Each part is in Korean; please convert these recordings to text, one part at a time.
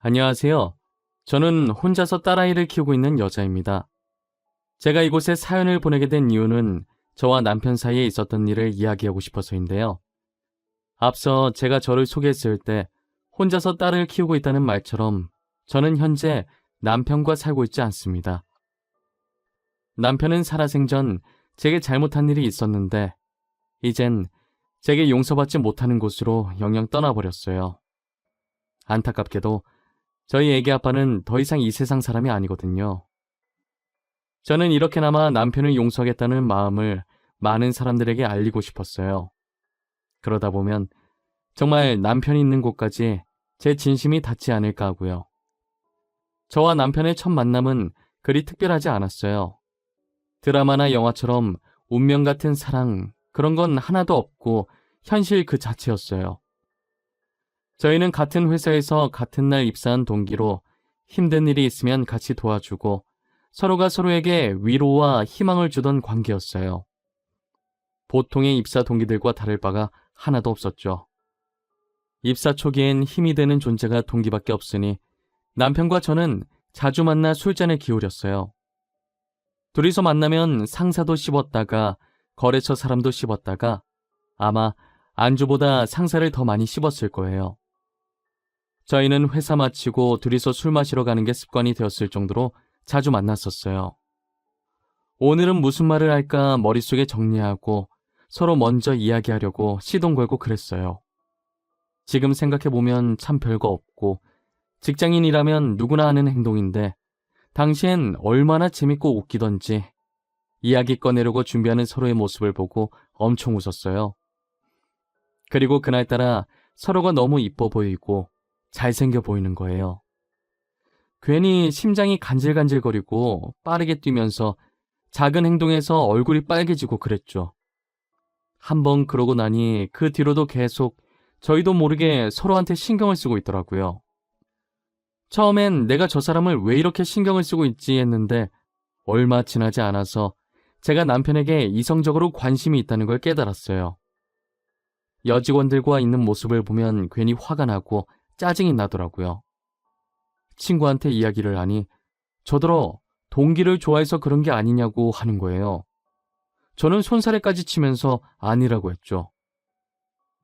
안녕하세요. 저는 혼자서 딸아이를 키우고 있는 여자입니다. 제가 이곳에 사연을 보내게 된 이유는 저와 남편 사이에 있었던 일을 이야기하고 싶어서인데요. 앞서 제가 저를 소개했을 때 혼자서 딸을 키우고 있다는 말처럼 저는 현재 남편과 살고 있지 않습니다. 남편은 살아생전 제게 잘못한 일이 있었는데 이젠 제게 용서받지 못하는 곳으로 영영 떠나버렸어요. 안타깝게도 저희 애기 아빠는 더 이상 이 세상 사람이 아니거든요. 저는 이렇게나마 남편을 용서하겠다는 마음을 많은 사람들에게 알리고 싶었어요. 그러다 보면 정말 남편이 있는 곳까지 제 진심이 닿지 않을까 하고요. 저와 남편의 첫 만남은 그리 특별하지 않았어요. 드라마나 영화처럼 운명 같은 사랑, 그런 건 하나도 없고 현실 그 자체였어요. 저희는 같은 회사에서 같은 날 입사한 동기로 힘든 일이 있으면 같이 도와주고 서로가 서로에게 위로와 희망을 주던 관계였어요. 보통의 입사 동기들과 다를 바가 하나도 없었죠. 입사 초기엔 힘이 되는 존재가 동기밖에 없으니 남편과 저는 자주 만나 술잔을 기울였어요. 둘이서 만나면 상사도 씹었다가 거래처 사람도 씹었다가 아마 안주보다 상사를 더 많이 씹었을 거예요. 저희는 회사 마치고 둘이서 술 마시러 가는 게 습관이 되었을 정도로 자주 만났었어요. 오늘은 무슨 말을 할까 머릿속에 정리하고 서로 먼저 이야기하려고 시동 걸고 그랬어요. 지금 생각해보면 참 별거 없고 직장인이라면 누구나 하는 행동인데 당시엔 얼마나 재밌고 웃기던지 이야기 꺼내려고 준비하는 서로의 모습을 보고 엄청 웃었어요. 그리고 그날따라 서로가 너무 이뻐 보이고 잘생겨 보이는 거예요. 괜히 심장이 간질간질거리고 빠르게 뛰면서 작은 행동에서 얼굴이 빨개지고 그랬죠. 한번 그러고 나니 그 뒤로도 계속 저희도 모르게 서로한테 신경을 쓰고 있더라고요. 처음엔 내가 저 사람을 왜 이렇게 신경을 쓰고 있지 했는데 얼마 지나지 않아서 제가 남편에게 이성적으로 관심이 있다는 걸 깨달았어요. 여직원들과 있는 모습을 보면 괜히 화가 나고 짜증이 나더라고요. 친구한테 이야기를 하니 저더러 동기를 좋아해서 그런 게 아니냐고 하는 거예요. 저는 손사래까지 치면서 아니라고 했죠.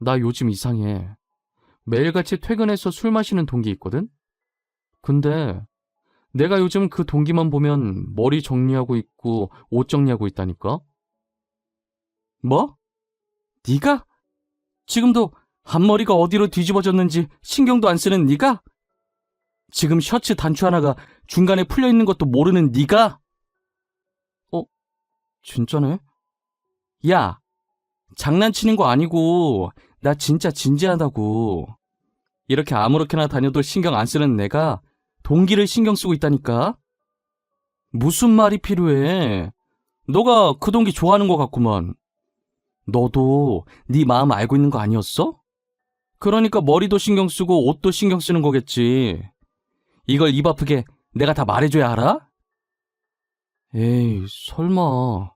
나 요즘 이상해. 매일같이 퇴근해서 술 마시는 동기 있거든? 근데 내가 요즘 그 동기만 보면 머리 정리하고 있고 옷 정리하고 있다니까? 뭐? 네가? 지금도 앞머리가 어디로 뒤집어졌는지 신경도 안 쓰는 네가? 지금 셔츠 단추 하나가 중간에 풀려있는 것도 모르는 네가? 진짜네? 야, 장난치는 거 아니고 나 진짜 진지하다고. 이렇게 아무렇게나 다녀도 신경 안 쓰는 내가 동기를 신경 쓰고 있다니까? 무슨 말이 필요해? 너가 그 동기 좋아하는 것 같구만. 너도 네 마음 알고 있는 거 아니었어? 그러니까 머리도 신경 쓰고 옷도 신경 쓰는 거겠지. 이걸 입 아프게 내가 다 말해줘야 알아? 에이, 설마.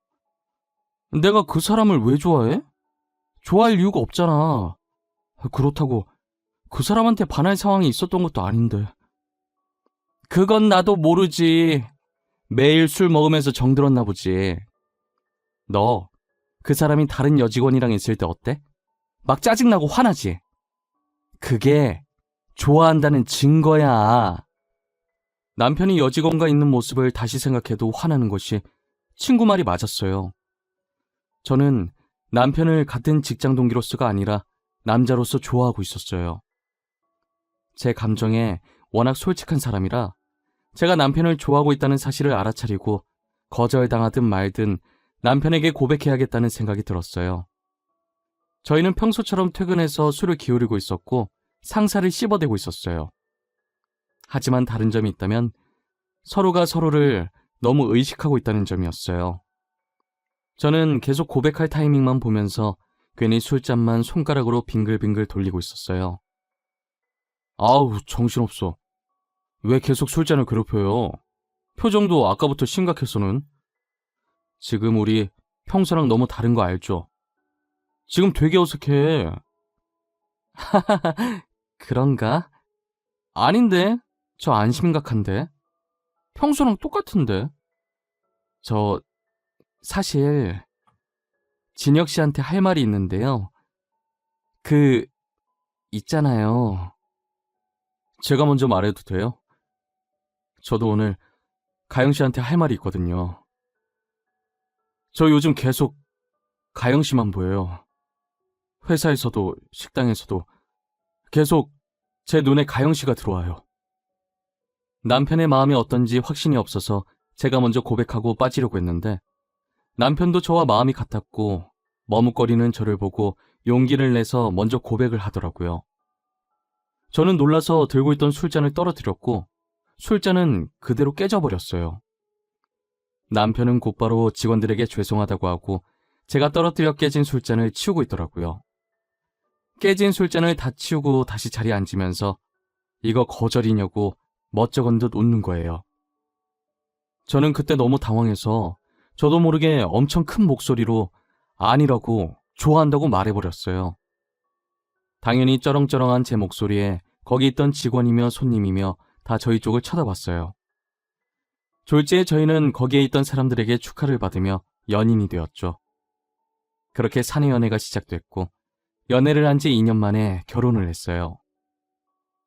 내가 그 사람을 왜 좋아해? 좋아할 이유가 없잖아. 그렇다고 그 사람한테 반할 상황이 있었던 것도 아닌데. 그건 나도 모르지. 매일 술 먹으면서 정들었나 보지. 너 그 사람이 다른 여직원이랑 있을 때 어때? 막 짜증나고 화나지? 그게 좋아한다는 증거야. 남편이 여직원과 있는 모습을 다시 생각해도 화나는 것이 친구 말이 맞았어요. 저는 남편을 같은 직장 동기로서가 아니라 남자로서 좋아하고 있었어요. 제 감정에 워낙 솔직한 사람이라 제가 남편을 좋아하고 있다는 사실을 알아차리고 거절당하든 말든 남편에게 고백해야겠다는 생각이 들었어요. 저희는 평소처럼 퇴근해서 술을 기울이고 있었고 상사를 씹어대고 있었어요. 하지만 다른 점이 있다면 서로가 서로를 너무 의식하고 있다는 점이었어요. 저는 계속 고백할 타이밍만 보면서 괜히 술잔만 손가락으로 빙글빙글 돌리고 있었어요. 아우, 정신없어. 왜 계속 술잔을 괴롭혀요? 표정도 아까부터 심각해서는. 지금 우리 평소랑 너무 다른 거 알죠? 지금 되게 어색해. 그런가? 아닌데. 저 안 심각한데? 평소랑 똑같은데? 저 사실 진혁 씨한테 할 말이 있는데요. 그 있잖아요. 제가 먼저 말해도 돼요? 저도 오늘 가영 씨한테 할 말이 있거든요. 저 요즘 계속 가영 씨만 보여요. 회사에서도 식당에서도 계속 제 눈에 가영 씨가 들어와요. 남편의 마음이 어떤지 확신이 없어서 제가 먼저 고백하고 빠지려고 했는데 남편도 저와 마음이 같았고 머뭇거리는 저를 보고 용기를 내서 먼저 고백을 하더라고요. 저는 놀라서 들고 있던 술잔을 떨어뜨렸고 술잔은 그대로 깨져버렸어요. 남편은 곧바로 직원들에게 죄송하다고 하고 제가 떨어뜨려 깨진 술잔을 치우고 있더라고요. 깨진 술잔을 다 치우고 다시 자리에 앉으면서 이거 거절이냐고 멋쩍은 듯 웃는 거예요. 저는 그때 너무 당황해서 저도 모르게 엄청 큰 목소리로 아니라고 좋아한다고 말해버렸어요. 당연히 쩌렁쩌렁한 제 목소리에 거기 있던 직원이며 손님이며 다 저희 쪽을 쳐다봤어요. 졸지에 저희는 거기에 있던 사람들에게 축하를 받으며 연인이 되었죠. 그렇게 사내 연애가 시작됐고 연애를 한 지 2년 만에 결혼을 했어요.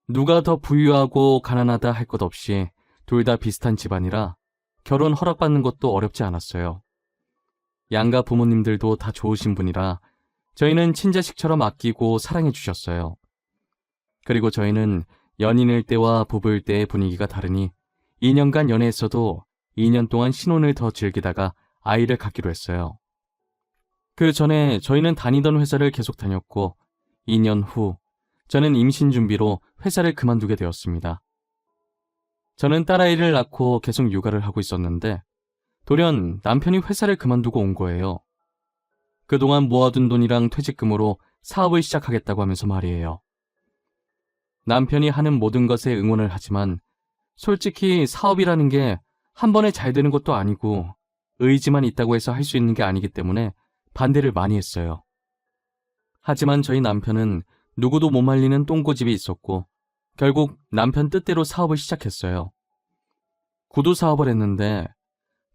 누가 더 부유하고 가난하다 할 것 없이 둘 다 비슷한 집안이라 결혼 허락받는 것도 어렵지 않았어요. 양가 부모님들도 다 좋으신 분이라 저희는 친자식처럼 아끼고 사랑해 주셨어요. 그리고 저희는 연인일 때와 부부일 때의 분위기가 다르니 2년간 연애했어도 2년 동안 신혼을 더 즐기다가 아이를 갖기로 했어요. 그 전에 저희는 다니던 회사를 계속 다녔고 2년 후 저는 임신 준비로 회사를 그만두게 되었습니다. 저는 딸아이를 낳고 계속 육아를 하고 있었는데 돌연 남편이 회사를 그만두고 온 거예요. 그동안 모아둔 돈이랑 퇴직금으로 사업을 시작하겠다고 하면서 말이에요. 남편이 하는 모든 것에 응원을 하지만 솔직히 사업이라는 게 한 번에 잘 되는 것도 아니고 의지만 있다고 해서 할 수 있는 게 아니기 때문에 반대를 많이 했어요. 하지만 저희 남편은 누구도 못 말리는 똥고집이 있었고 결국 남편 뜻대로 사업을 시작했어요. 구두 사업을 했는데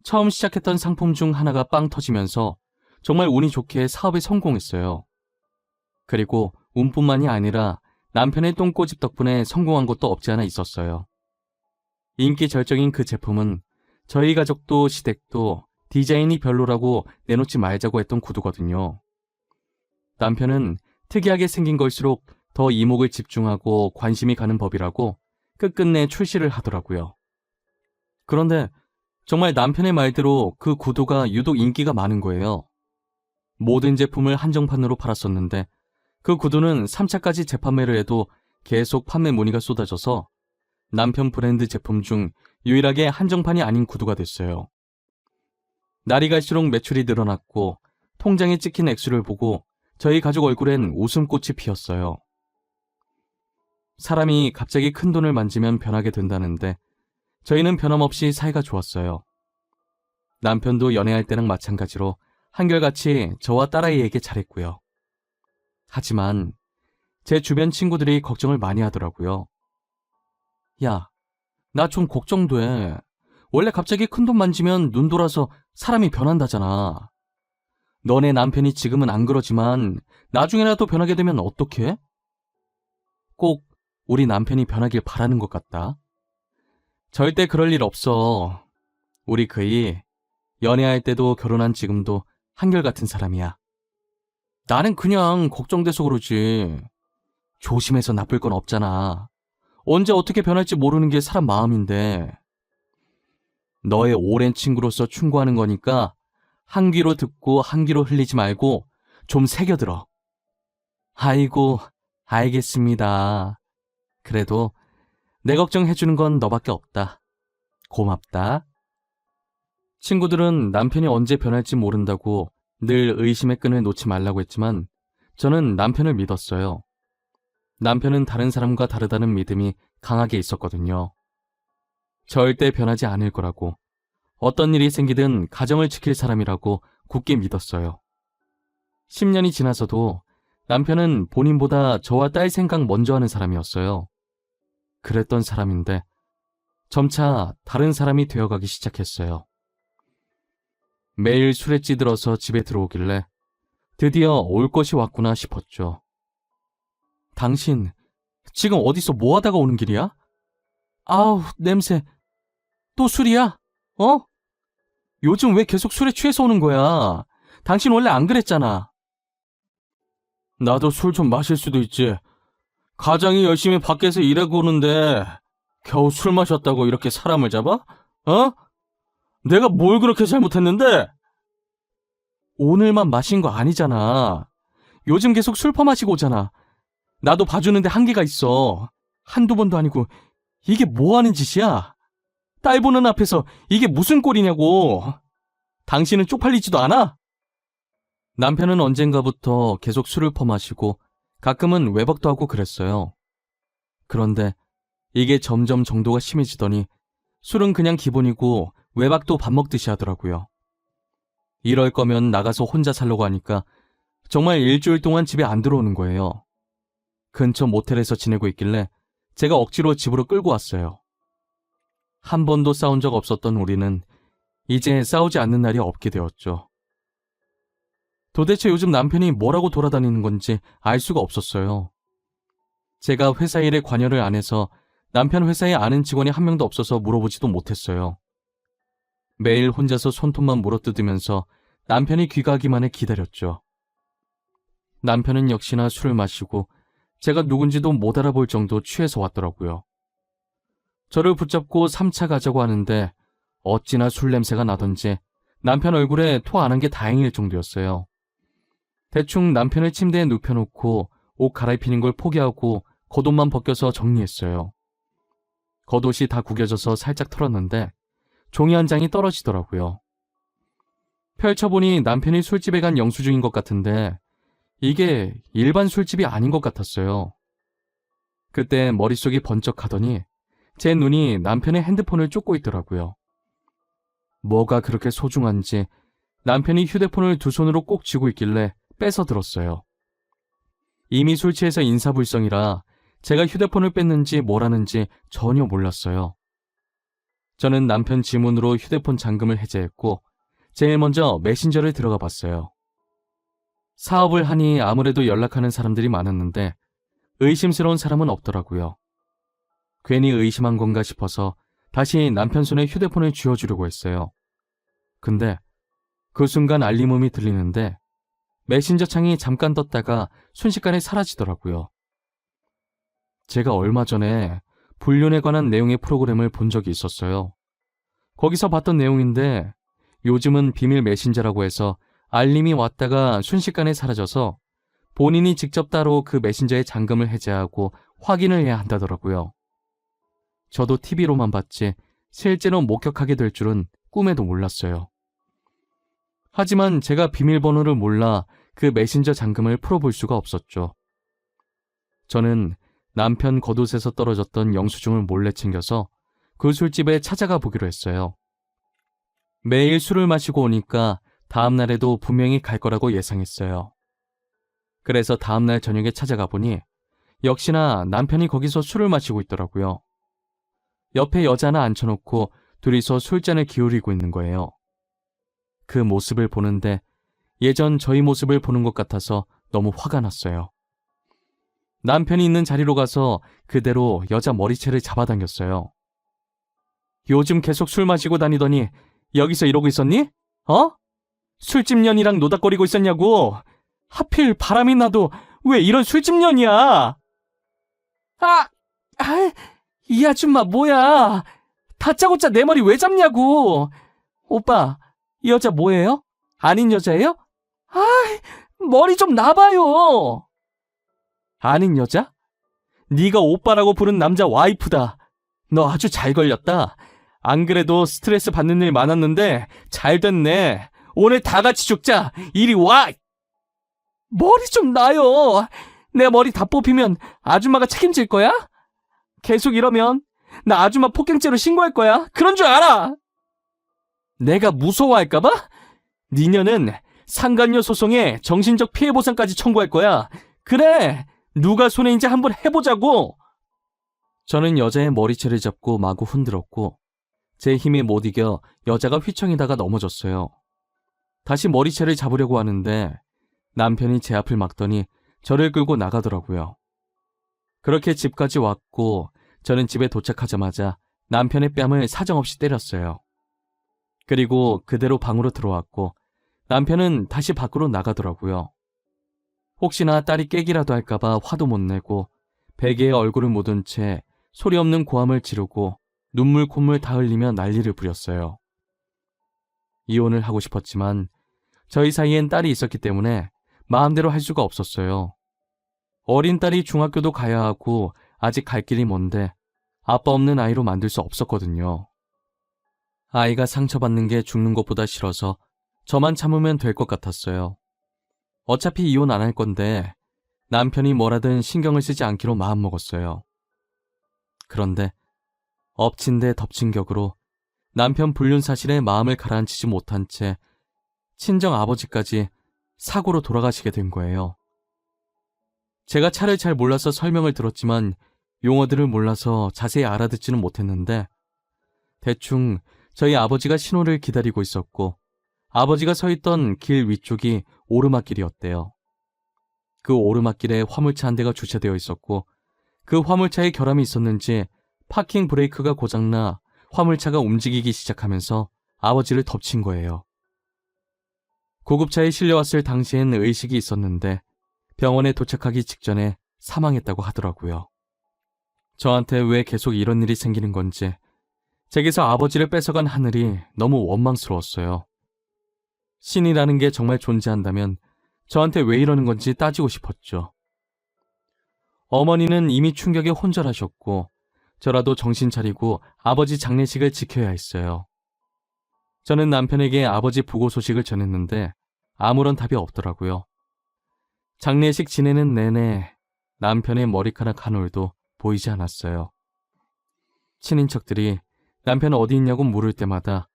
처음 시작했던 상품 중 하나가 빵 터지면서 정말 운이 좋게 사업에 성공했어요. 그리고 운뿐만이 아니라 남편의 똥고집 덕분에 성공한 것도 없지 않아 있었어요. 인기 절정인 그 제품은 저희 가족도 시댁도 디자인이 별로라고 내놓지 말자고 했던 구두거든요. 남편은 특이하게 생긴 걸수록 더 이목을 집중하고 관심이 가는 법이라고 끝끝내 출시를 하더라고요. 그런데 정말 남편의 말대로 그 구두가 유독 인기가 많은 거예요. 모든 제품을 한정판으로 팔았었는데 그 구두는 3차까지 재판매를 해도 계속 판매 문의가 쏟아져서 남편 브랜드 제품 중 유일하게 한정판이 아닌 구두가 됐어요. 날이 갈수록 매출이 늘어났고 통장에 찍힌 액수를 보고 저희 가족 얼굴엔 웃음꽃이 피었어요. 사람이 갑자기 큰 돈을 만지면 변하게 된다는데 저희는 변함없이 사이가 좋았어요. 남편도 연애할 때랑 마찬가지로 한결같이 저와 딸아이에게 잘했고요. 하지만 제 주변 친구들이 걱정을 많이 하더라고요. 야, 나 좀 걱정돼. 원래 갑자기 큰 돈 만지면 눈 돌아서 사람이 변한다잖아. 너네 남편이 지금은 안 그러지만 나중에라도 변하게 되면 어떡해? 꼭 우리 남편이 변하길 바라는 것 같다. 절대 그럴 일 없어. 우리 그이 연애할 때도 결혼한 지금도 한결같은 사람이야. 나는 그냥 걱정돼서 그러지. 조심해서 나쁠 건 없잖아. 언제 어떻게 변할지 모르는 게 사람 마음인데. 너의 오랜 친구로서 충고하는 거니까 한 귀로 듣고 한 귀로 흘리지 말고 좀 새겨들어. 아이고, 알겠습니다. 그래도 내 걱정해주는 건 너밖에 없다. 고맙다. 친구들은 남편이 언제 변할지 모른다고 늘 의심의 끈을 놓지 말라고 했지만 저는 남편을 믿었어요. 남편은 다른 사람과 다르다는 믿음이 강하게 있었거든요. 절대 변하지 않을 거라고, 어떤 일이 생기든 가정을 지킬 사람이라고 굳게 믿었어요. 10년이 지나서도 남편은 본인보다 저와 딸 생각 먼저 하는 사람이었어요. 그랬던 사람인데 점차 다른 사람이 되어가기 시작했어요. 매일 술에 찌들어서 집에 들어오길래 드디어 올 것이 왔구나 싶었죠. 당신, 지금 어디서 뭐 하다가 오는 길이야? 아우, 냄새. 또 술이야? 어? 요즘 왜 계속 술에 취해서 오는 거야? 당신 원래 안 그랬잖아. 나도 술 좀 마실 수도 있지. 가장이 열심히 밖에서 일하고 오는데 겨우 술 마셨다고 이렇게 사람을 잡아? 어? 내가 뭘 그렇게 잘못했는데? 오늘만 마신 거 아니잖아. 요즘 계속 술 퍼마시고 오잖아. 나도 봐주는데 한계가 있어. 한두 번도 아니고 이게 뭐 하는 짓이야? 딸 보는 앞에서 이게 무슨 꼴이냐고. 당신은 쪽팔리지도 않아? 남편은 언젠가부터 계속 술을 퍼마시고 가끔은 외박도 하고 그랬어요. 그런데 이게 점점 정도가 심해지더니 술은 그냥 기본이고 외박도 밥 먹듯이 하더라고요. 이럴 거면 나가서 혼자 살려고 하니까 정말 일주일 동안 집에 안 들어오는 거예요. 근처 모텔에서 지내고 있길래 제가 억지로 집으로 끌고 왔어요. 한 번도 싸운 적 없었던 우리는 이제 싸우지 않는 날이 없게 되었죠. 도대체 요즘 남편이 뭐라고 돌아다니는 건지 알 수가 없었어요. 제가 회사 일에 관여를 안 해서 남편 회사에 아는 직원이 한 명도 없어서 물어보지도 못했어요. 매일 혼자서 손톱만 물어뜯으면서 남편이 귀가하기만을 기다렸죠. 남편은 역시나 술을 마시고 제가 누군지도 못 알아볼 정도 취해서 왔더라고요. 저를 붙잡고 3차 가자고 하는데 어찌나 술 냄새가 나던지 남편 얼굴에 토 안 한 게 다행일 정도였어요. 대충 남편을 침대에 눕혀놓고 옷 갈아입히는 걸 포기하고 겉옷만 벗겨서 정리했어요. 겉옷이 다 구겨져서 살짝 털었는데 종이 한 장이 떨어지더라고요. 펼쳐보니 남편이 술집에 간 영수증인 것 같은데 이게 일반 술집이 아닌 것 같았어요. 그때 머릿속이 번쩍하더니 제 눈이 남편의 핸드폰을 쫓고 있더라고요. 뭐가 그렇게 소중한지 남편이 휴대폰을 두 손으로 꼭 쥐고 있길래 뺏어 들었어요. 이미 술 취해서 인사불성이라 제가 휴대폰을 뺐는지 뭘 하는지 전혀 몰랐어요. 저는 남편 지문으로 휴대폰 잠금을 해제했고 제일 먼저 메신저를 들어가 봤어요. 사업을 하니 아무래도 연락하는 사람들이 많았는데 의심스러운 사람은 없더라고요. 괜히 의심한 건가 싶어서 다시 남편 손에 휴대폰을 쥐어주려고 했어요. 근데 그 순간 알림음이 들리는데 메신저 창이 잠깐 떴다가 순식간에 사라지더라고요. 제가 얼마 전에 불륜에 관한 내용의 프로그램을 본 적이 있었어요. 거기서 봤던 내용인데 요즘은 비밀 메신저라고 해서 알림이 왔다가 순식간에 사라져서 본인이 직접 따로 그 메신저의 잠금을 해제하고 확인을 해야 한다더라고요. 저도 TV로만 봤지 실제로 목격하게 될 줄은 꿈에도 몰랐어요. 하지만 제가 비밀번호를 몰라 그 메신저 잠금을 풀어볼 수가 없었죠. 저는 남편 겉옷에서 떨어졌던 영수증을 몰래 챙겨서 그 술집에 찾아가 보기로 했어요. 매일 술을 마시고 오니까 다음날에도 분명히 갈 거라고 예상했어요. 그래서 다음날 저녁에 찾아가 보니 역시나 남편이 거기서 술을 마시고 있더라고요. 옆에 여자 하나 앉혀놓고 둘이서 술잔을 기울이고 있는 거예요. 그 모습을 보는데 예전 저희 모습을 보는 것 같아서 너무 화가 났어요. 남편이 있는 자리로 가서 그대로 여자 머리채를 잡아당겼어요. 요즘 계속 술 마시고 다니더니 여기서 이러고 있었니? 어? 술집 년이랑 노닥거리고 있었냐고. 하필 바람이 나도 왜 이런 술집 년이야? 이 아줌마 뭐야? 다짜고짜 내 머리 왜 잡냐고. 오빠, 이 여자 뭐예요? 아닌 여자예요? 머리 좀 놔봐요. 아닌 여자? 네가 오빠라고 부른 남자 와이프다. 너 아주 잘 걸렸다. 안 그래도 스트레스 받는 일 많았는데 잘 됐네. 오늘 다 같이 죽자. 이리 와. 머리 좀 놔요. 내 머리 다 뽑히면 아줌마가 책임질 거야? 계속 이러면 나 아줌마 폭행죄로 신고할 거야. 그런 줄 알아. 내가 무서워할까봐? 니녀는 상간녀 소송에 정신적 피해 보상까지 청구할 거야. 그래, 누가 손해인지 한번 해보자고. 저는 여자의 머리채를 잡고 마구 흔들었고 제 힘이 못 이겨 여자가 휘청이다가 넘어졌어요. 다시 머리채를 잡으려고 하는데 남편이 제 앞을 막더니 저를 끌고 나가더라고요. 그렇게 집까지 왔고 저는 집에 도착하자마자 남편의 뺨을 사정없이 때렸어요. 그리고 그대로 방으로 들어왔고 남편은 다시 밖으로 나가더라고요. 혹시나 딸이 깨기라도 할까봐 화도 못 내고 베개에 얼굴을 묻은 채 소리 없는 고함을 지르고 눈물 콧물 다 흘리며 난리를 부렸어요. 이혼을 하고 싶었지만 저희 사이엔 딸이 있었기 때문에 마음대로 할 수가 없었어요. 어린 딸이 중학교도 가야 하고 아직 갈 길이 먼데 아빠 없는 아이로 만들 수 없었거든요. 아이가 상처받는 게 죽는 것보다 싫어서 저만 참으면 될 것 같았어요. 어차피 이혼 안 할 건데 남편이 뭐라든 신경을 쓰지 않기로 마음먹었어요. 그런데 엎친 데 덮친 격으로 남편 불륜 사실에 마음을 가라앉히지 못한 채 친정 아버지까지 사고로 돌아가시게 된 거예요. 제가 차를 잘 몰라서 설명을 들었지만 용어들을 몰라서 자세히 알아듣지는 못했는데 대충 저희 아버지가 신호를 기다리고 있었고 아버지가 서 있던 길 위쪽이 오르막길이었대요. 그 오르막길에 화물차 한 대가 주차되어 있었고 그 화물차에 결함이 있었는지 파킹 브레이크가 고장나 화물차가 움직이기 시작하면서 아버지를 덮친 거예요. 구급차에 실려왔을 당시엔 의식이 있었는데 병원에 도착하기 직전에 사망했다고 하더라고요. 저한테 왜 계속 이런 일이 생기는 건지 제게서 아버지를 뺏어간 하늘이 너무 원망스러웠어요. 신이라는 게 정말 존재한다면 저한테 왜 이러는 건지 따지고 싶었죠. 어머니는 이미 충격에 혼절하셨고 저라도 정신 차리고 아버지 장례식을 지켜야 했어요. 저는 남편에게 아버지 부고 소식을 전했는데 아무런 답이 없더라고요. 장례식 지내는 내내 남편의 머리카락 한 올도 보이지 않았어요. 친인척들이 남편 어디 있냐고 물을 때마다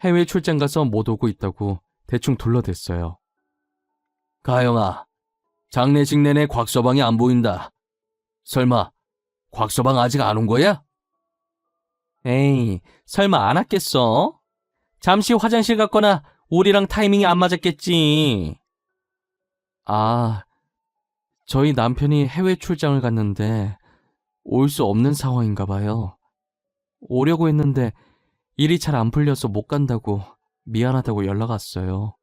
해외 출장 가서 못 오고 있다고 대충 둘러댔어요. 가영아, 장례식 내내 곽서방이 안 보인다. 설마 곽서방 아직 안 온 거야? 에이, 설마 안 왔겠어? 잠시 화장실 갔거나 우리랑 타이밍이 안 맞았겠지. 아, 저희 남편이 해외 출장을 갔는데 올 수 없는 상황인가 봐요. 오려고 했는데 일이 잘 안 풀려서 못 간다고 미안하다고 연락 왔어요.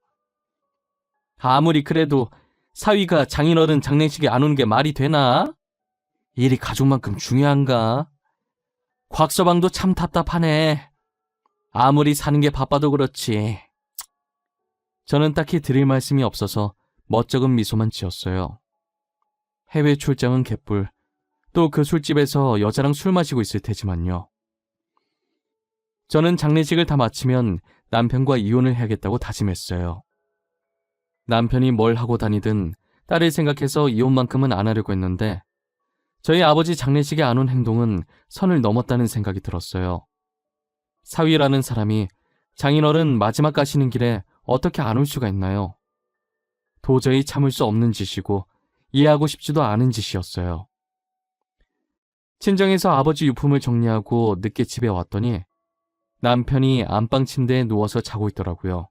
아무리 그래도 사위가 장인어른 장례식에 안 오는 게 말이 되나? 일이 가족만큼 중요한가? 곽서방도 참 답답하네. 아무리 사는 게 바빠도 그렇지. 저는 딱히 드릴 말씀이 없어서 멋쩍은 미소만 지었어요. 해외 출장은 개뿔, 또 그 술집에서 여자랑 술 마시고 있을 테지만요. 저는 장례식을 다 마치면 남편과 이혼을 해야겠다고 다짐했어요. 남편이 뭘 하고 다니든 딸을 생각해서 이혼만큼은 안 하려고 했는데 저희 아버지 장례식에 안 온 행동은 선을 넘었다는 생각이 들었어요. 사위라는 사람이 장인어른 마지막 가시는 길에 어떻게 안 올 수가 있나요? 도저히 참을 수 없는 짓이고 이해하고 싶지도 않은 짓이었어요. 친정에서 아버지 유품을 정리하고 늦게 집에 왔더니 남편이 안방 침대에 누워서 자고 있더라고요.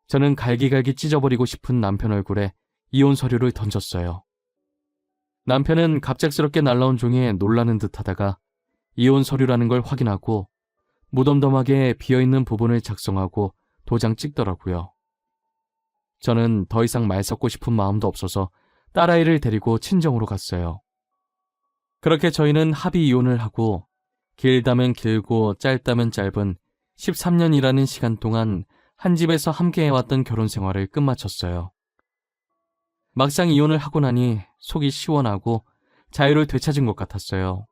저는 갈기갈기 찢어버리고 싶은 남편 얼굴에 이혼 서류를 던졌어요. 남편은 갑작스럽게 날라온 종이에 놀라는 듯 하다가 이혼 서류라는 걸 확인하고 무덤덤하게 비어있는 부분을 작성하고 도장 찍더라고요. 저는 더 이상 말 섞고 싶은 마음도 없어서 딸아이를 데리고 친정으로 갔어요. 그렇게 저희는 합의 이혼을 하고 길다면 길고 짧다면 짧은 13년이라는 시간 동안 한 집에서 함께 해왔던 결혼 생활을 끝마쳤어요. 막상 이혼을 하고 나니 속이 시원하고 자유를 되찾은 것 같았어요.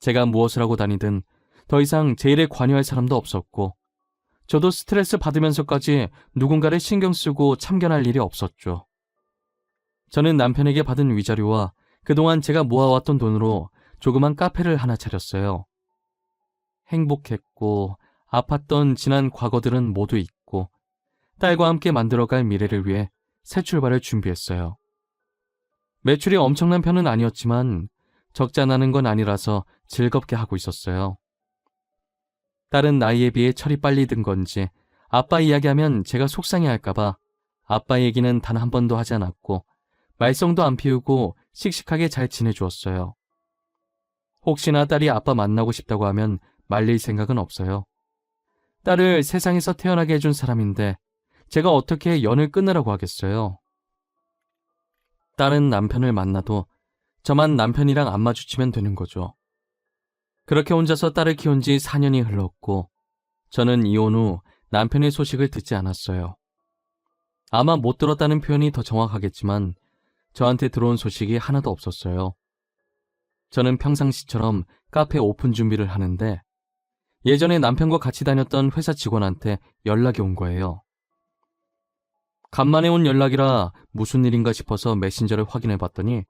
제가 무엇을 하고 다니든 더 이상 제 일에 관여할 사람도 없었고 저도 스트레스 받으면서까지 누군가를 신경 쓰고 참견할 일이 없었죠. 저는 남편에게 받은 위자료와 그동안 제가 모아왔던 돈으로 조그만 카페를 하나 차렸어요. 행복했고 아팠던 지난 과거들은 모두 잊고 딸과 함께 만들어갈 미래를 위해 새 출발을 준비했어요. 매출이 엄청난 편은 아니었지만 적잖아는 건 아니라서 즐겁게 하고 있었어요. 딸은 나이에 비해 철이 빨리 든 건지 아빠 이야기하면 제가 속상해할까봐 아빠 얘기는 단 한 번도 하지 않았고 말썽도 안 피우고 씩씩하게 잘 지내주었어요. 혹시나 딸이 아빠 만나고 싶다고 하면 말릴 생각은 없어요. 딸을 세상에서 태어나게 해준 사람인데 제가 어떻게 연을 끊으라고 하겠어요. 딸은 남편을 만나도 저만 남편이랑 안 마주치면 되는 거죠. 그렇게 혼자서 딸을 키운 지 4년이 흘렀고 저는 이혼 후 남편의 소식을 듣지 않았어요. 아마 못 들었다는 표현이 더 정확하겠지만 저한테 들어온 소식이 하나도 없었어요. 저는 평상시처럼 카페 오픈 준비를 하는데 예전에 남편과 같이 다녔던 회사 직원한테 연락이 온 거예요. 간만에 온 연락이라 무슨 일인가 싶어서 메신저를 확인해 봤더니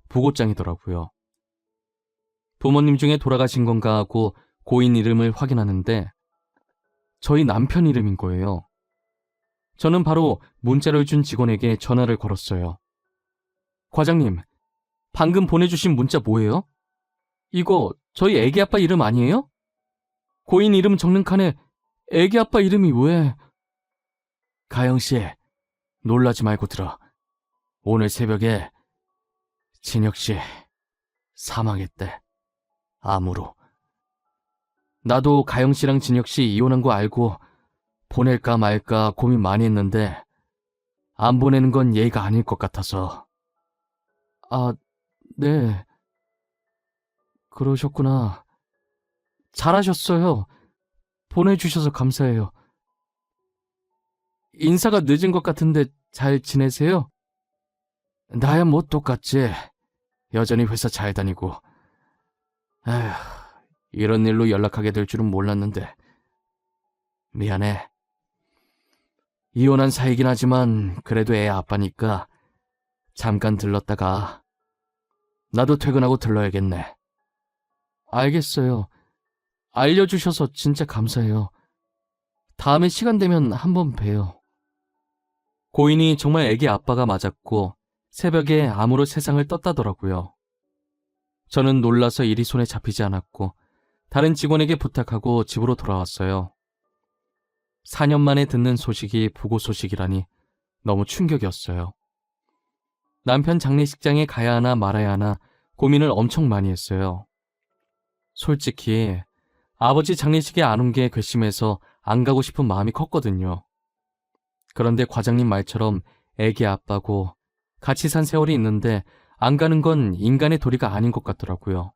부고장이더라고요. 부모님 중에 돌아가신 건가 하고 고인 이름을 확인하는데 저희 남편 이름인 거예요. 저는 바로 문자를 준 직원에게 전화를 걸었어요. 과장님, 방금 보내주신 문자 뭐예요? 이거 저희 애기 아빠 이름 아니에요? 고인 이름 적는 칸에 애기 아빠 이름이 왜... 가영씨, 놀라지 말고 들어. 오늘 새벽에 진혁씨 사망했대. 암으로. 나도 가영씨랑 진혁씨 이혼한 거 알고 보낼까 말까 고민 많이 했는데 안 보내는 건 예의가 아닐 것 같아서. 아, 네. 그러셨구나. 잘하셨어요. 보내주셔서 감사해요. 인사가 늦은 것 같은데 잘 지내세요? 나야 뭐 똑같지. 여전히 회사 잘 다니고. 에휴, 이런 일로 연락하게 될 줄은 몰랐는데. 미안해. 이혼한 사이긴 하지만 그래도 애 아빠니까 잠깐 들렀다가 나도 퇴근하고 들러야겠네. 알겠어요. 알려주셔서 진짜 감사해요. 다음에 시간 되면 한번 봬요. 고인이 정말 애기 아빠가 맞았고 새벽에 암으로 세상을 떴다더라고요. 저는 놀라서 일이 손에 잡히지 않았고 다른 직원에게 부탁하고 집으로 돌아왔어요. 4년 만에 듣는 소식이 부고 소식이라니 너무 충격이었어요. 남편 장례식장에 가야 하나 말아야 하나 고민을 엄청 많이 했어요. 솔직히 아버지 장례식에 안 온 게 괘씸해서 안 가고 싶은 마음이 컸거든요. 그런데 과장님 말처럼 애기 아빠고 같이 산 세월이 있는데 안 가는 건 인간의 도리가 아닌 것 같더라고요.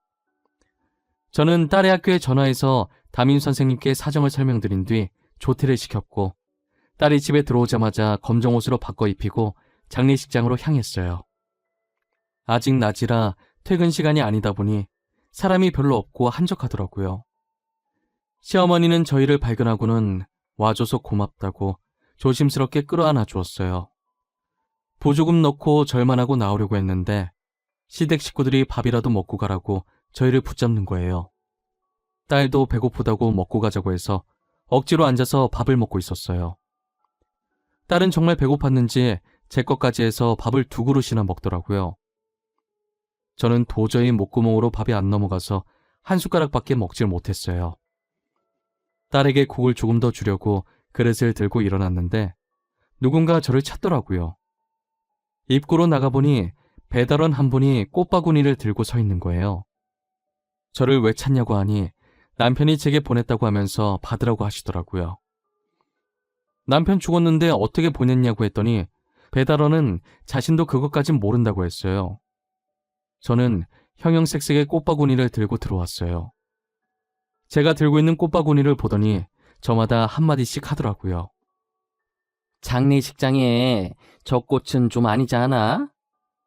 저는 딸의 학교에 전화해서 담임 선생님께 사정을 설명드린 뒤 조퇴를 시켰고 딸이 집에 들어오자마자 검정 옷으로 바꿔 입히고 장례식장으로 향했어요. 아직 낮이라 퇴근 시간이 아니다 보니 사람이 별로 없고 한적하더라고요. 시어머니는 저희를 발견하고는 와줘서 고맙다고 조심스럽게 끌어안아 주었어요. 보조금 넣고 절만하고 나오려고 했는데 시댁 식구들이 밥이라도 먹고 가라고 저희를 붙잡는 거예요. 딸도 배고프다고 먹고 가자고 해서 억지로 앉아서 밥을 먹고 있었어요. 딸은 정말 배고팠는지 제 것까지 해서 밥을 2그릇이나 먹더라고요. 저는 도저히 목구멍으로 밥이 안 넘어가서 한 숟가락밖에 먹질 못했어요. 딸에게 국을 조금 더 주려고 그릇을 들고 일어났는데 누군가 저를 찾더라고요. 입구로 나가보니 배달원 한 분이 꽃바구니를 들고 서 있는 거예요. 저를 왜 찾냐고 하니 남편이 제게 보냈다고 하면서 받으라고 하시더라고요. 남편 죽었는데 어떻게 보냈냐고 했더니 배달원은 자신도 그것까진 모른다고 했어요. 저는 형형색색의 꽃바구니를 들고 들어왔어요. 제가 들고 있는 꽃바구니를 보더니 저마다 한마디씩 하더라고요. 장례식장에 저 꽃은 좀 아니지 않아?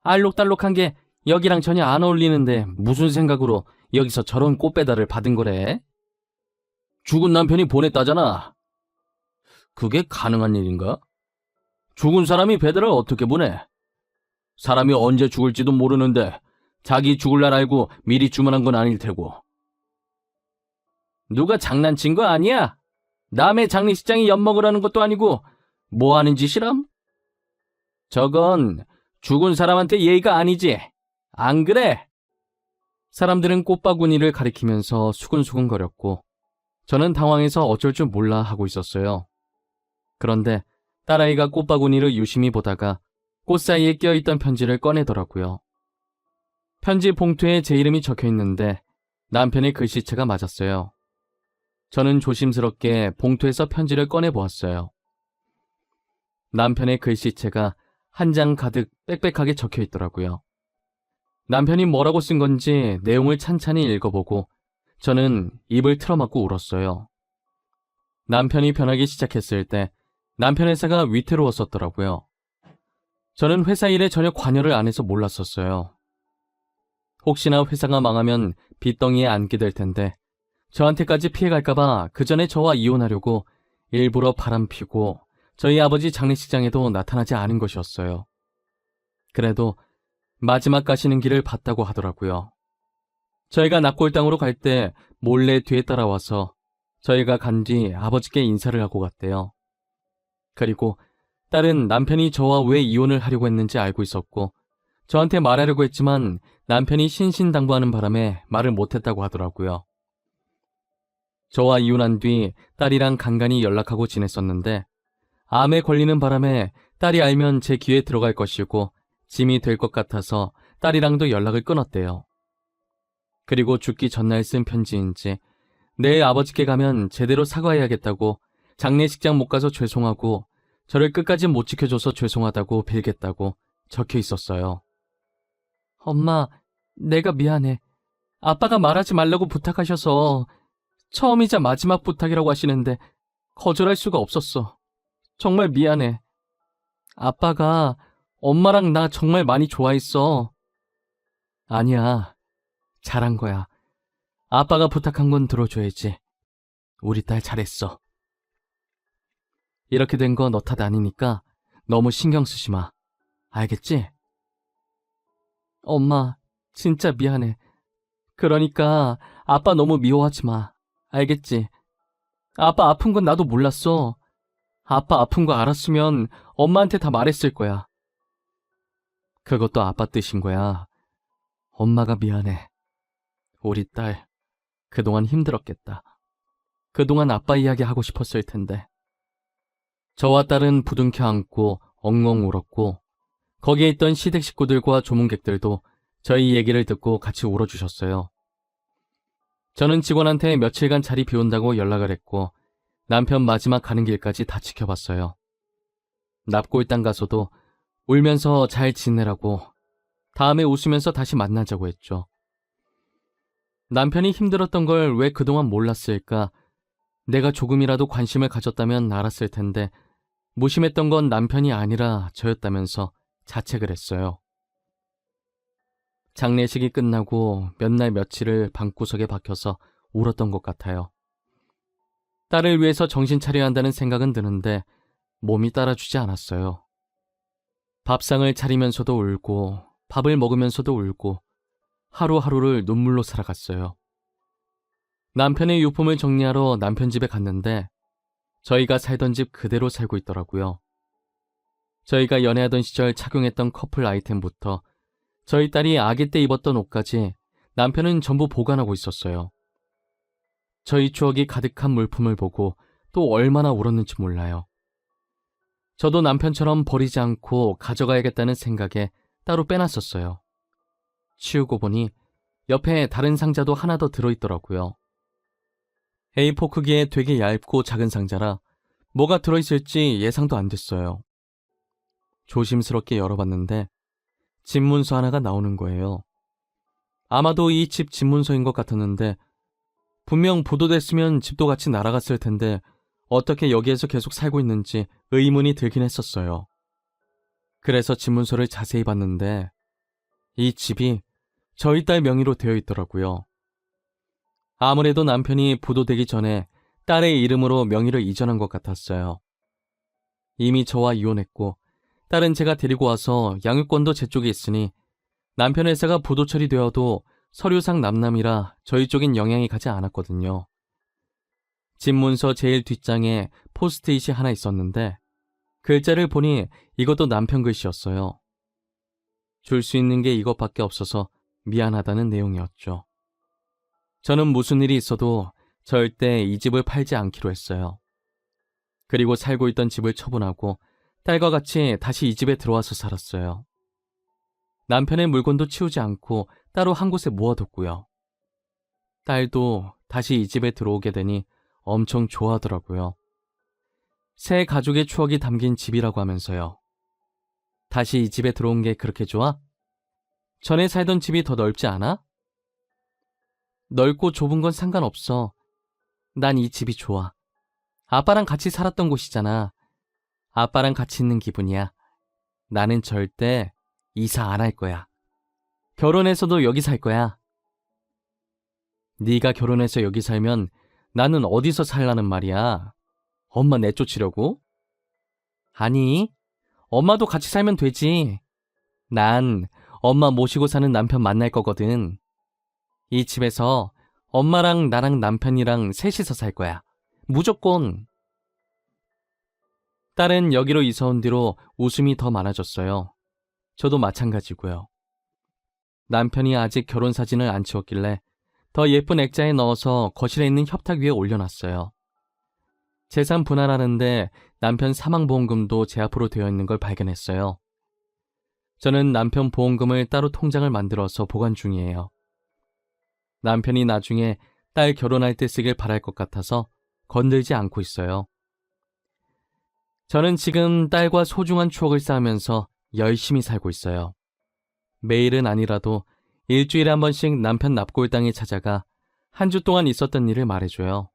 알록달록한 게 여기랑 전혀 안 어울리는데 무슨 생각으로 여기서 저런 꽃 배달을 받은 거래? 죽은 남편이 보냈다잖아. 그게 가능한 일인가? 죽은 사람이 배달을 어떻게 보내? 사람이 언제 죽을지도 모르는데 자기 죽을 날 알고 미리 주문한 건 아닐 테고. 누가 장난친 거 아니야? 남의 장례식장에 엿먹으라는 것도 아니고 뭐 하는 짓이람? 저건 죽은 사람한테 예의가 아니지. 안 그래? 사람들은 꽃바구니를 가리키면서 수근수근거렸고 저는 당황해서 어쩔 줄 몰라 하고 있었어요. 그런데 딸아이가 꽃바구니를 유심히 보다가 꽃 사이에 껴있던 편지를 꺼내더라고요. 편지 봉투에 제 이름이 적혀 있는데 남편의 글씨체가 맞았어요. 저는 조심스럽게 봉투에서 편지를 꺼내보았어요. 남편의 글씨체가 한 장 가득 빽빽하게 적혀 있더라고요. 남편이 뭐라고 쓴 건지 내용을 찬찬히 읽어보고 저는 입을 틀어막고 울었어요. 남편이 변하기 시작했을 때 남편 회사가 위태로웠었더라고요. 저는 회사 일에 전혀 관여를 안 해서 몰랐었어요. 혹시나 회사가 망하면 빚덩이에 안게 될 텐데 저한테까지 피해갈까봐 그 전에 저와 이혼하려고 일부러 바람피고 저희 아버지 장례식장에도 나타나지 않은 것이었어요. 그래도 마지막 가시는 길을 봤다고 하더라고요. 저희가 납골당으로 갈 때 몰래 뒤에 따라와서 저희가 간 뒤 아버지께 인사를 하고 갔대요. 그리고 딸은 남편이 저와 왜 이혼을 하려고 했는지 알고 있었고 저한테 말하려고 했지만 남편이 신신당부하는 바람에 말을 못했다고 하더라고요. 저와 이혼한 뒤 딸이랑 간간히 연락하고 지냈었는데 암에 걸리는 바람에 딸이 알면 제 귀에 들어갈 것이고 짐이 될 것 같아서 딸이랑도 연락을 끊었대요. 그리고 죽기 전날 쓴 편지인지 내일 아버지께 가면 제대로 사과해야겠다고 장례식장 못 가서 죄송하고 저를 끝까지 못 지켜줘서 죄송하다고 빌겠다고 적혀 있었어요. 엄마, 내가 미안해. 아빠가 말하지 말라고 부탁하셔서 처음이자 마지막 부탁이라고 하시는데 거절할 수가 없었어. 정말 미안해. 아빠가 엄마랑 나 정말 많이 좋아했어. 아니야, 잘한 거야. 아빠가 부탁한 건 들어줘야지. 우리 딸 잘했어. 이렇게 된 거 너 탓 아니니까 너무 신경 쓰지 마. 알겠지? 엄마, 진짜 미안해. 그러니까 아빠 너무 미워하지 마. 알겠지? 아빠 아픈 건 나도 몰랐어. 아빠 아픈 거 알았으면 엄마한테 다 말했을 거야. 그것도 아빠 뜻인 거야. 엄마가 미안해. 우리 딸 그동안 힘들었겠다. 그동안 아빠 이야기 하고 싶었을 텐데. 저와 딸은 부둥켜 안고 엉엉 울었고 거기에 있던 시댁 식구들과 조문객들도 저희 얘기를 듣고 같이 울어주셨어요. 저는 직원한테 며칠간 자리 비운다고 연락을 했고 남편 마지막 가는 길까지 다 지켜봤어요. 납골당 가서도 울면서 잘 지내라고 다음에 웃으면서 다시 만나자고 했죠. 남편이 힘들었던 걸 왜 그동안 몰랐을까? 내가 조금이라도 관심을 가졌다면 알았을 텐데 무심했던 건 남편이 아니라 저였다면서 자책을 했어요. 장례식이 끝나고 몇 날 며칠을 방구석에 박혀서 울었던 것 같아요. 딸을 위해서 정신 차려야 한다는 생각은 드는데 몸이 따라주지 않았어요. 밥상을 차리면서도 울고 밥을 먹으면서도 울고 하루하루를 눈물로 살아갔어요. 남편의 유품을 정리하러 남편 집에 갔는데 저희가 살던 집 그대로 살고 있더라고요. 저희가 연애하던 시절 착용했던 커플 아이템부터 저희 딸이 아기 때 입었던 옷까지 남편은 전부 보관하고 있었어요. 저희 추억이 가득한 물품을 보고 또 얼마나 울었는지 몰라요. 저도 남편처럼 버리지 않고 가져가야겠다는 생각에 따로 빼놨었어요. 치우고 보니 옆에 다른 상자도 하나 더 들어있더라고요. A4 크기의 되게 얇고 작은 상자라 뭐가 들어있을지 예상도 안 됐어요. 조심스럽게 열어봤는데 집 문서 하나가 나오는 거예요. 아마도 이 집 집 문서인 것 같았는데 분명 보도됐으면 집도 같이 날아갔을 텐데 어떻게 여기에서 계속 살고 있는지 의문이 들긴 했었어요. 그래서 집 문서를 자세히 봤는데 이 집이 저희 딸 명의로 되어 있더라고요. 아무래도 남편이 부도되기 전에 딸의 이름으로 명의를 이전한 것 같았어요. 이미 저와 이혼했고 딸은 제가 데리고 와서 양육권도 제 쪽에 있으니 남편 회사가 부도 처리되어도 서류상 남남이라 저희 쪽엔 영향이 가지 않았거든요. 집 문서 제일 뒷장에 포스트잇이 하나 있었는데 글자를 보니 이것도 남편 글씨였어요. 줄 수 있는 게 이것밖에 없어서 미안하다는 내용이었죠. 저는 무슨 일이 있어도 절대 이 집을 팔지 않기로 했어요. 그리고 살고 있던 집을 처분하고 딸과 같이 다시 이 집에 들어와서 살았어요. 남편의 물건도 치우지 않고 따로 한 곳에 모아뒀고요. 딸도 다시 이 집에 들어오게 되니 엄청 좋아하더라고요. 새 가족의 추억이 담긴 집이라고 하면서요. 다시 이 집에 들어온 게 그렇게 좋아? 전에 살던 집이 더 넓지 않아? 넓고 좁은 건 상관없어. 난 이 집이 좋아. 아빠랑 같이 살았던 곳이잖아. 아빠랑 같이 있는 기분이야. 나는 절대 이사 안 할 거야. 결혼해서도 여기 살 거야. 네가 결혼해서 여기 살면 나는 어디서 살라는 말이야? 엄마 내쫓으려고? 아니, 엄마도 같이 살면 되지. 난 엄마 모시고 사는 남편 만날 거거든. 이 집에서 엄마랑 나랑 남편이랑 셋이서 살 거야. 무조건. 딸은 여기로 이사 온 뒤로 웃음이 더 많아졌어요. 저도 마찬가지고요. 남편이 아직 결혼 사진을 안 치웠길래 더 예쁜 액자에 넣어서 거실에 있는 협탁 위에 올려놨어요. 재산 분할하는데 남편 사망보험금도 제 앞으로 되어 있는 걸 발견했어요. 저는 남편 보험금을 따로 통장을 만들어서 보관 중이에요. 남편이 나중에 딸 결혼할 때 쓰길 바랄 것 같아서 건들지 않고 있어요. 저는 지금 딸과 소중한 추억을 쌓으면서 열심히 살고 있어요. 매일은 아니라도 일주일에 한 번씩 남편 납골당에 찾아가 한 주 동안 있었던 일을 말해줘요.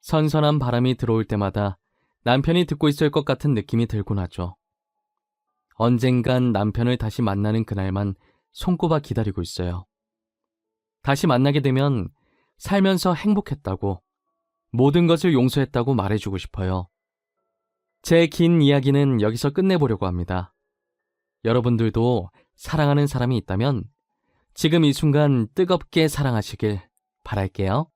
선선한 바람이 들어올 때마다 남편이 듣고 있을 것 같은 느낌이 들곤 하죠. 언젠간 남편을 다시 만나는 그날만 손꼽아 기다리고 있어요. 다시 만나게 되면 살면서 행복했다고, 모든 것을 용서했다고 말해주고 싶어요. 제 긴 이야기는 여기서 끝내보려고 합니다. 여러분들도 사랑하는 사람이 있다면 지금 이 순간 뜨겁게 사랑하시길 바랄게요.